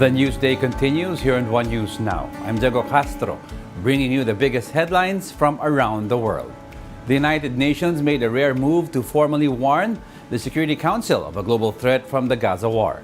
The news day continues here on One News Now. I'm Diego Castro, bringing you the biggest headlines from around the world. The United Nations made a rare move to formally warn the Security Council of a global threat from the Gaza war.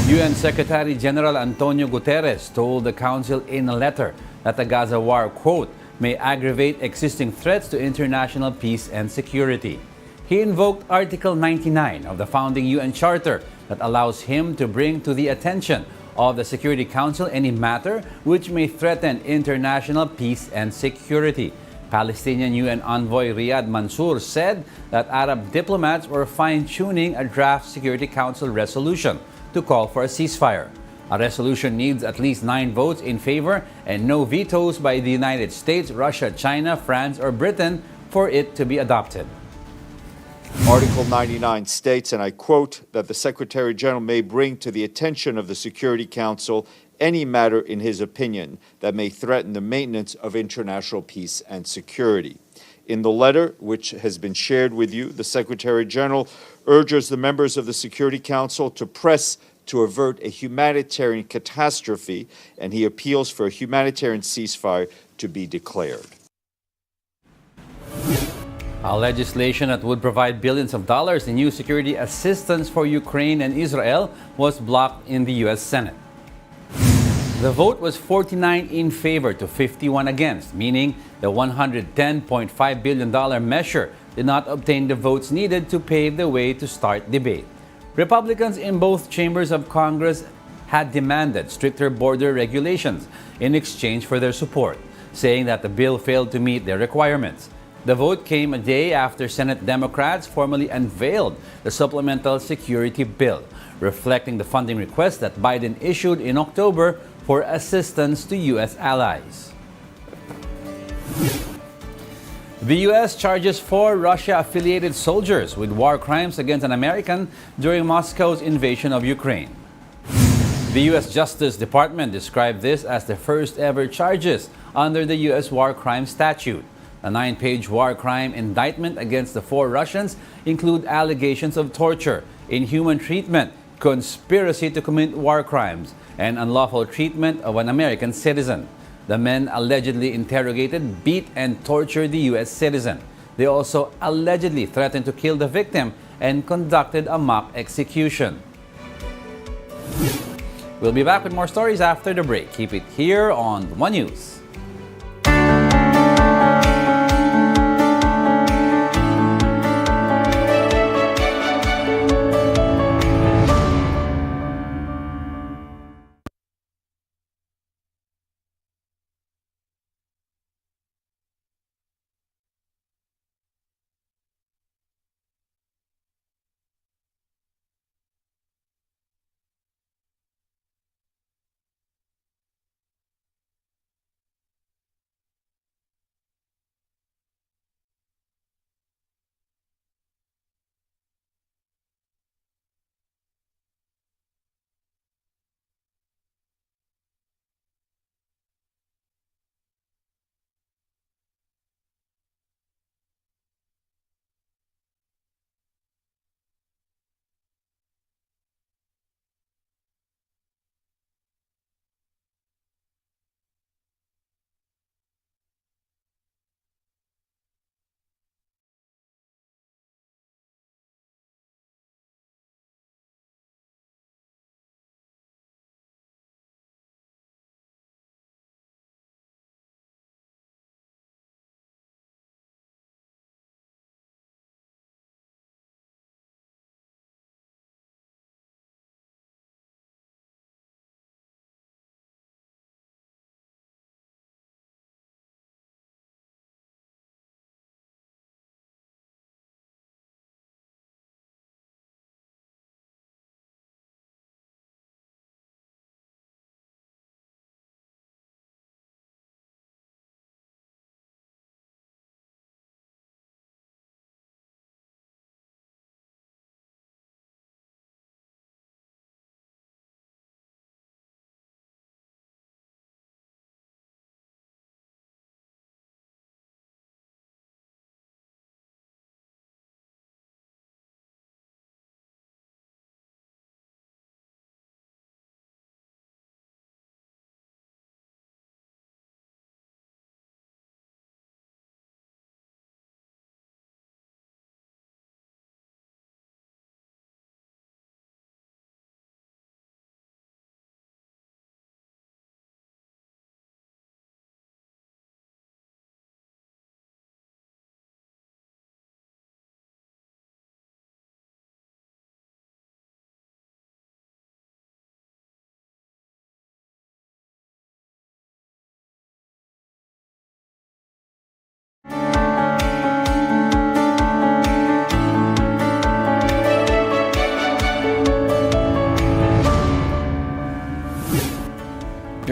UN Secretary General Antonio Guterres told the Council in a letter that the Gaza war, quote, may aggravate existing threats to international peace and security. He invoked Article 99 of the founding UN Charter that allows him to bring to the attention of the Security Council any matter which may threaten international peace and security. Palestinian UN envoy Riyad Mansour said that Arab diplomats were fine-tuning a draft Security Council resolution to call for a ceasefire. A resolution needs at least 9 votes in favor and no vetoes by the United States, Russia, China, France, or Britain for it to be adopted. Article 99 states, and I quote, that the Secretary General may bring to the attention of the Security Council any matter in his opinion that may threaten the maintenance of international peace and security. In the letter, which has been shared with you, the Secretary General urges the members of the Security Council to press to avert a humanitarian catastrophe, and he appeals for a humanitarian ceasefire to be declared. A legislation that would provide billions of dollars in new security assistance for Ukraine and Israel was blocked in the U.S. Senate. The vote was 49 in favor to 51 against, meaning the $110.5 billion measure did not obtain the votes needed to pave the way to start debate. Republicans in both chambers of Congress had demanded stricter border regulations in exchange for their support, saying that the bill failed to meet their requirements. The vote came a day after Senate Democrats formally unveiled the supplemental security bill, reflecting the funding request that Biden issued in October for assistance to U.S. allies. The U.S. charges 4 Russia-affiliated soldiers with war crimes against an American during Moscow's invasion of Ukraine. The U.S. Justice Department described this as the first ever charges under the U.S. War Crimes Statute. A 9-page war crime indictment against the 4 Russians include allegations of torture, inhuman treatment, conspiracy to commit war crimes, and unlawful treatment of an American citizen. The men allegedly interrogated, beat, and tortured the U.S. citizen. They also allegedly threatened to kill the victim and conducted a mock execution. We'll be back with more stories after the break. Keep it here on One News.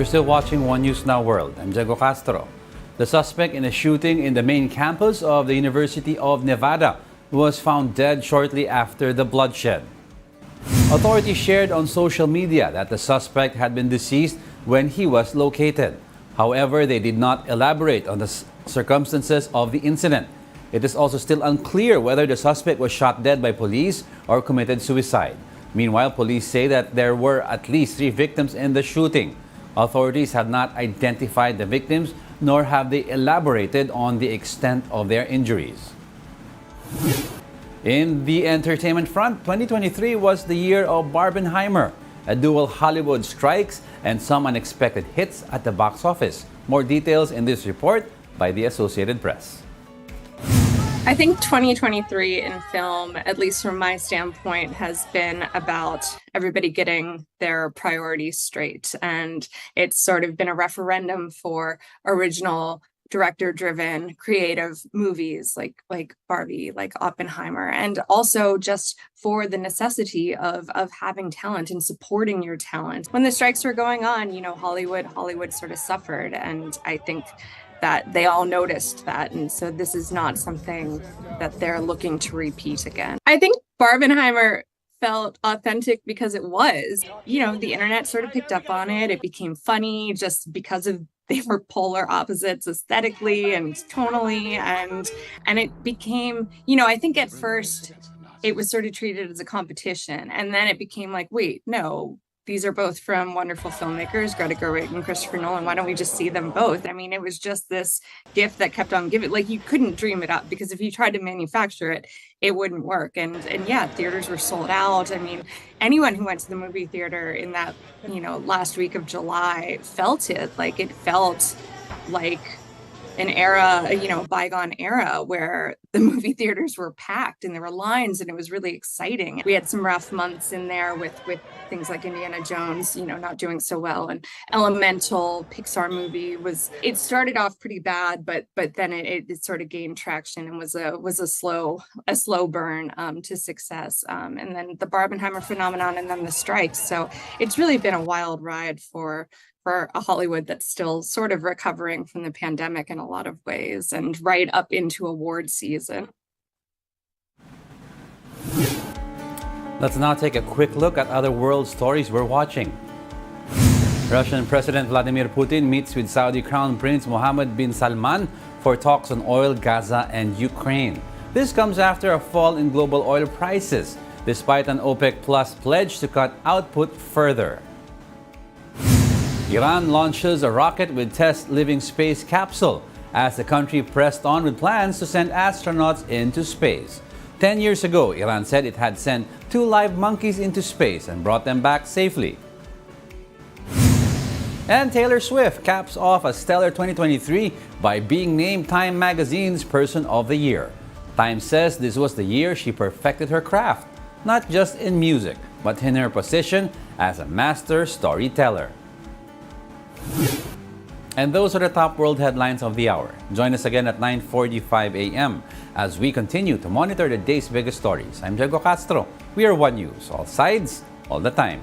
You're still watching One News Now World. I'm Diego Castro. The suspect in a shooting in the main campus of the University of Nevada was found dead shortly after the bloodshed. Authorities shared on social media that the suspect had been deceased when he was located. However, they did not elaborate on the circumstances of the incident. It is also still unclear whether the suspect was shot dead by police or committed suicide. Meanwhile, police say that there were at least 3 victims in the shooting. Authorities have not identified the victims, nor have they elaborated on the extent of their injuries. In the entertainment front, 2023 was the year of Barbenheimer, a dual Hollywood strikes and some unexpected hits at the box office. More details in this report by the Associated Press. I think 2023 in film, at least from my standpoint, has been about everybody getting their priorities straight. And it's sort of been a referendum for original director-driven creative movies like Barbie, like Oppenheimer, and also just for the necessity of having talent and supporting your talent. When the strikes were going on, Hollywood sort of suffered, and I think that they all noticed that, and so this is not something that they're looking to repeat again. I think Barbenheimer felt authentic because it was. The internet sort of picked up on it. It became funny just because of they were polar opposites aesthetically and tonally, and it became, I think at first it was sort of treated as a competition, and then it became like, wait, no, these are both from wonderful filmmakers, Greta Gerwig and Christopher Nolan. Why don't we just see them both? I mean, it was just this gift that kept on giving. Like, you couldn't dream it up, because if you tried to manufacture it, it wouldn't work. And yeah, theaters were sold out. I mean, anyone who went to the movie theater in that, last week of July felt it. Like, it felt like an era, bygone era where the movie theaters were packed and there were lines and it was really exciting. We had some rough months in there with things like Indiana Jones, not doing so well, and Elemental, Pixar movie it started off pretty bad, but then it sort of gained traction and was a slow burn to success. And then the Barbenheimer phenomenon, and then the strikes. So it's really been a wild ride for a Hollywood that's still sort of recovering from the pandemic in a lot of ways, and right up into award season. Let's now take a quick look at other world stories we're watching. Russian President Vladimir Putin meets with Saudi Crown Prince Mohammed bin Salman for talks on oil, Gaza, and Ukraine. This comes after a fall in global oil prices, despite an OPEC Plus pledge to cut output further. Iran launches a rocket with test living space capsule as the country pressed on with plans to send astronauts into space. 10 years ago, Iran said it had sent 2 live monkeys into space and brought them back safely. And Taylor Swift caps off a stellar 2023 by being named Time Magazine's Person of the Year. Time says this was the year she perfected her craft, not just in music, but in her position as a master storyteller. And those are the top world headlines of the hour. Join us again at 9:45 a.m. as we continue to monitor the day's biggest stories. I'm Diego Castro. We are One News, all sides, all the time.